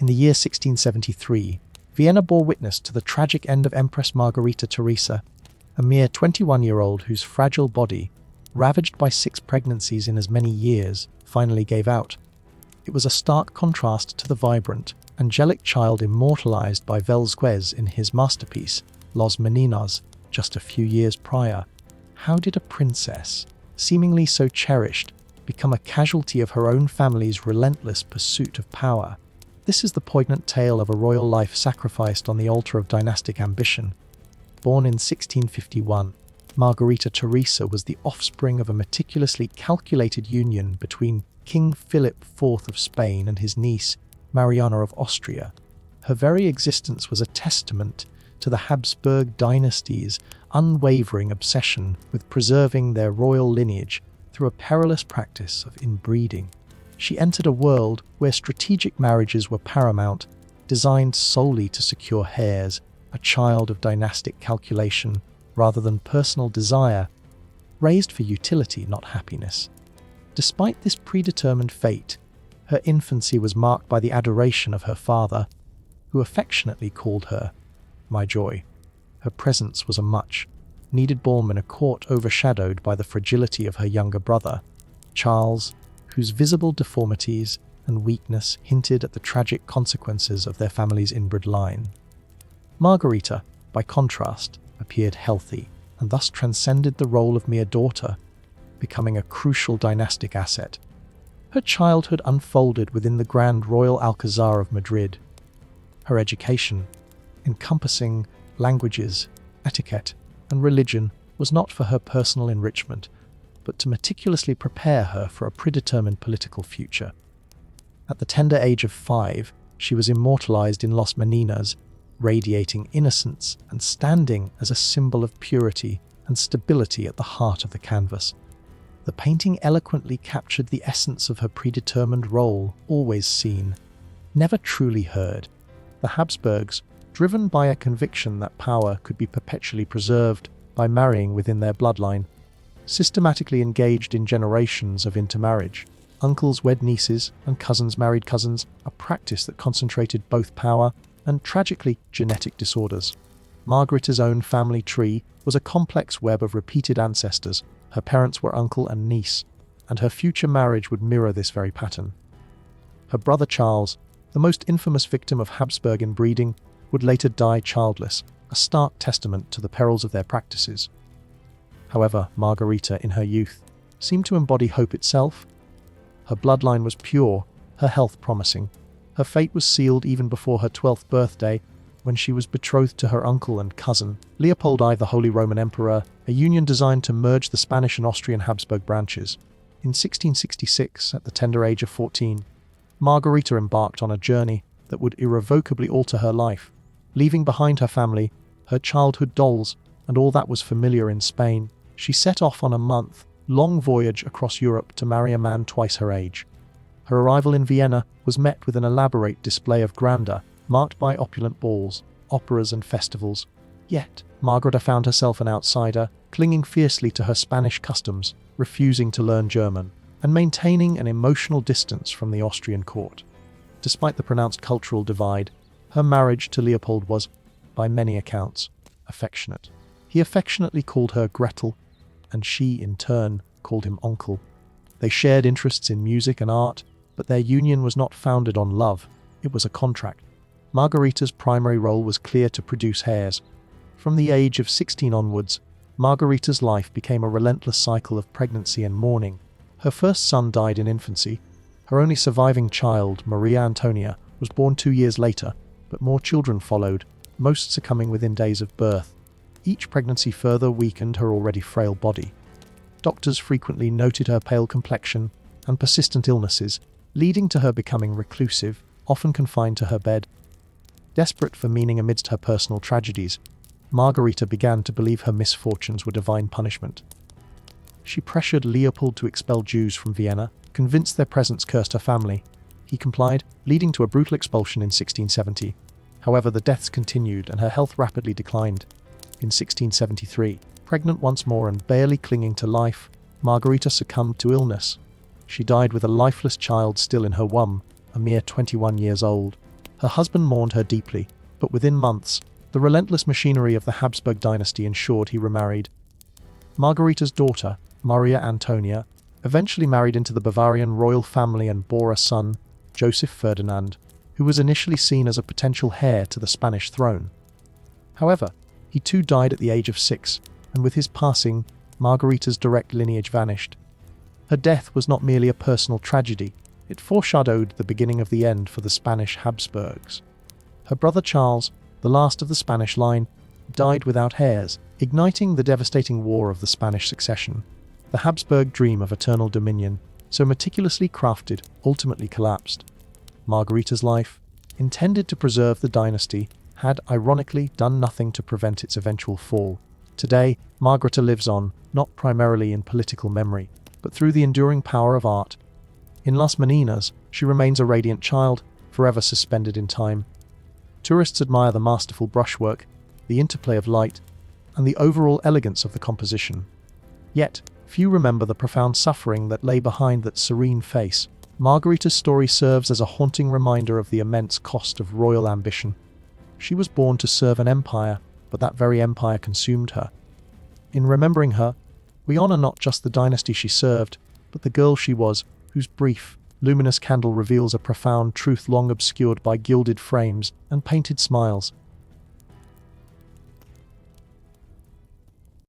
In the year 1673, Vienna bore witness to the tragic end of Empress Margarita Teresa, a mere 21-year-old whose fragile body, ravaged by 6 pregnancies in as many years, finally gave out. It was a stark contrast to the vibrant, angelic child immortalized by Velázquez in his masterpiece, Los Meninos, just a few years prior. How did a princess, seemingly so cherished, become a casualty of her own family's relentless pursuit of power? This is the poignant tale of a royal life sacrificed on the altar of dynastic ambition. Born in 1651, Margarita Teresa was the offspring of a meticulously calculated union between King Philip IV of Spain and his niece, Mariana of Austria. Her very existence was a testament to the Habsburg dynasty's unwavering obsession with preserving their royal lineage through a perilous practice of inbreeding. She entered a world where strategic marriages were paramount, designed solely to secure heirs, a child of dynastic calculation rather than personal desire, raised for utility, not happiness. Despite this predetermined fate, her infancy was marked by the adoration of her father, who affectionately called her "my joy." Her presence was a much-needed balm in a court overshadowed by the fragility of her younger brother, Charles, whose visible deformities and weakness hinted at the tragic consequences of their family's inbred line. Margarita, by contrast, appeared healthy and thus transcended the role of mere daughter, becoming a crucial dynastic asset. Her childhood unfolded within the Grand Royal Alcazar of Madrid. Her education, encompassing languages, etiquette, and religion, was not for her personal enrichment, but to meticulously prepare her for a predetermined political future. At the tender age of 5, she was immortalized in Los Meninos, radiating innocence and standing as a symbol of purity and stability at the heart of the canvas. The painting eloquently captured the essence of her predetermined role, always seen, never truly heard. The Habsburgs, driven by a conviction that power could be perpetually preserved by marrying within their bloodline, systematically engaged in generations of intermarriage. Uncles wed nieces and cousins married cousins, a practice that concentrated both power and, tragically, genetic disorders. Margarita's own family tree was a complex web of repeated ancestors. Her parents were uncle and niece, and her future marriage would mirror this very pattern. Her brother Charles, the most infamous victim of Habsburg inbreeding, would later die childless, a stark testament to the perils of their practices. However, Margarita, in her youth, seemed to embody hope itself. Her bloodline was pure, her health promising. Her fate was sealed even before her 12th birthday, when she was betrothed to her uncle and cousin, Leopold I, the Holy Roman Emperor, a union designed to merge the Spanish and Austrian Habsburg branches. In 1666, at the tender age of 14, Margarita embarked on a journey that would irrevocably alter her life, leaving behind her family, her childhood dolls, and all that was familiar in Spain. She set off on a month-long voyage across Europe to marry a man twice her age. Her arrival in Vienna was met with an elaborate display of grandeur, marked by opulent balls, operas, and festivals. Yet, Margarita found herself an outsider, clinging fiercely to her Spanish customs, refusing to learn German, and maintaining an emotional distance from the Austrian court. Despite the pronounced cultural divide, her marriage to Leopold was, by many accounts, affectionate. He affectionately called her Gretel, and she, in turn, called him Onkel. They shared interests in music and art, but their union was not founded on love, it was a contract. Margarita's primary role was clear: to produce heirs. From the age of 16 onwards, Margarita's life became a relentless cycle of pregnancy and mourning. Her first son died in infancy. Her only surviving child, Maria Antonia, was born 2 years later, but more children followed, most succumbing within days of birth. Each pregnancy further weakened her already frail body. Doctors frequently noted her pale complexion and persistent illnesses, leading to her becoming reclusive, often confined to her bed. Desperate for meaning amidst her personal tragedies, Margarita began to believe her misfortunes were divine punishment. She pressured Leopold to expel Jews from Vienna, convinced their presence cursed her family. He complied, leading to a brutal expulsion in 1670. However, the deaths continued and her health rapidly declined. In 1673, pregnant once more and barely clinging to life, Margarita succumbed to illness. She died with a lifeless child still in her womb, a mere 21 years old. Her husband mourned her deeply, but within months, the relentless machinery of the Habsburg dynasty ensured he remarried. Margarita's daughter, Maria Antonia, eventually married into the Bavarian royal family and bore a son, Joseph Ferdinand, who was initially seen as a potential heir to the Spanish throne. However, he too died at the age of 6, and with his passing, Margarita's direct lineage vanished. Her death was not merely a personal tragedy, it foreshadowed the beginning of the end for the Spanish Habsburgs. Her brother Charles, the last of the Spanish line, died without heirs, igniting the devastating war of the Spanish succession. The Habsburg dream of eternal dominion, so meticulously crafted, ultimately collapsed. Margarita's life, intended to preserve the dynasty, had ironically done nothing to prevent its eventual fall. Today, Margarita lives on, not primarily in political memory, but through the enduring power of art. In Las Meninas, she remains a radiant child, forever suspended in time. Tourists admire the masterful brushwork, the interplay of light, and the overall elegance of the composition. Yet, few remember the profound suffering that lay behind that serene face. Margarita's story serves as a haunting reminder of the immense cost of royal ambition. She was born to serve an empire, but that very empire consumed her. In remembering her, we honor not just the dynasty she served, but the girl she was, whose brief, luminous candle reveals a profound truth long obscured by gilded frames and painted smiles.